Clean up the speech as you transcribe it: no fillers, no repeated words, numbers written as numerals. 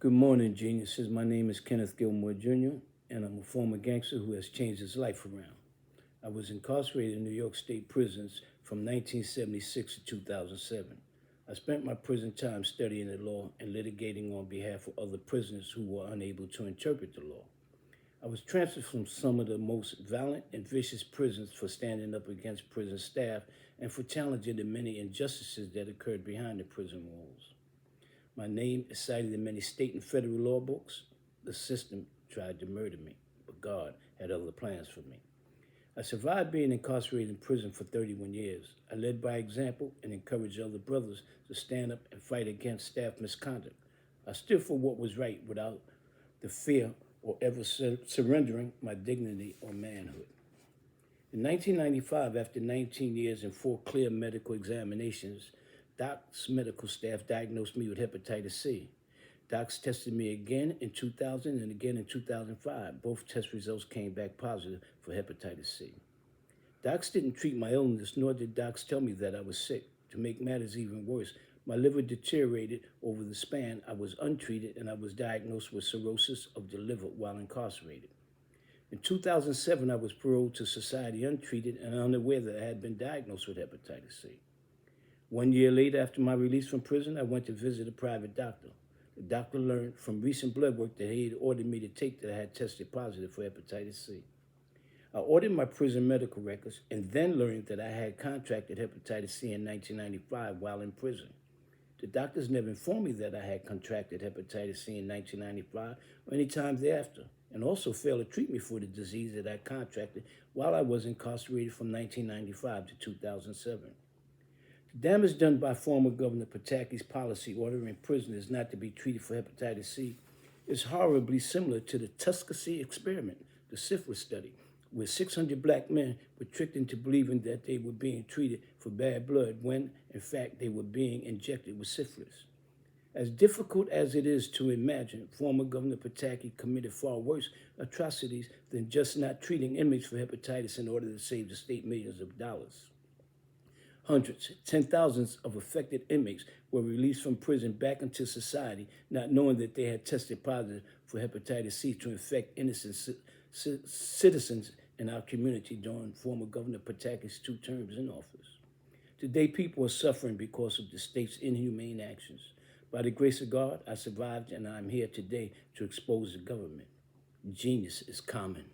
Good morning, geniuses. My name is Kenneth Gilmore Jr., and I'm a former gangster who has changed his life around. I was incarcerated in New York State prisons from 1976 to 2007. I spent my prison time studying the law and litigating on behalf of other prisoners who were unable to interpret the law. I was transferred from some of the most violent and vicious prisons for standing up against prison staff and for challenging the many injustices that occurred behind the prison walls. My name is cited in many state and federal law books. The system tried to murder me, but God had other plans for me. I survived being incarcerated in prison for 31 years. I led by example and encouraged other brothers to stand up and fight against staff misconduct. I stood for what was right without the fear or ever surrendering my dignity or manhood. In 1995, after 19 years and 4 clear medical examinations, Doc's medical staff diagnosed me with hepatitis C. Docs tested me again in 2000 and again in 2005. Both test results came back positive for hepatitis C. Docs didn't treat my illness, nor did docs tell me that I was sick. To make matters even worse, my liver deteriorated over the span. I was untreated and I was diagnosed with cirrhosis of the liver while incarcerated. In 2007, I was paroled to society untreated and unaware that I had been diagnosed with hepatitis C. 1 year later, after my release from prison, I went to visit a private doctor. The doctor learned from recent blood work that he had ordered me to take that I had tested positive for hepatitis C. I ordered my prison medical records and then learned that I had contracted hepatitis C in 1995 while in prison. The doctors never informed me that I had contracted hepatitis C in 1995 or any time thereafter, and also failed to treat me for the disease that I contracted while I was incarcerated from 1995 to 2007. The damage done by former Governor Pataki's policy ordering prisoners not to be treated for hepatitis C is horribly similar to the Tuskegee experiment, the syphilis study, where 600 black men were tricked into believing that they were being treated for bad blood when, in fact, they were being injected with syphilis. As difficult as it is to imagine, former Governor Pataki committed far worse atrocities than just not treating inmates for hepatitis in order to save the state millions of dollars. Hundreds, 10,000s of affected inmates were released from prison back into society, not knowing that they had tested positive for hepatitis C to infect innocent citizens in our community during former Governor Pataki's 2 terms in office. Today, people are suffering because of the state's inhumane actions. By the grace of God, I survived, and I'm here today to expose the government. Genius is common.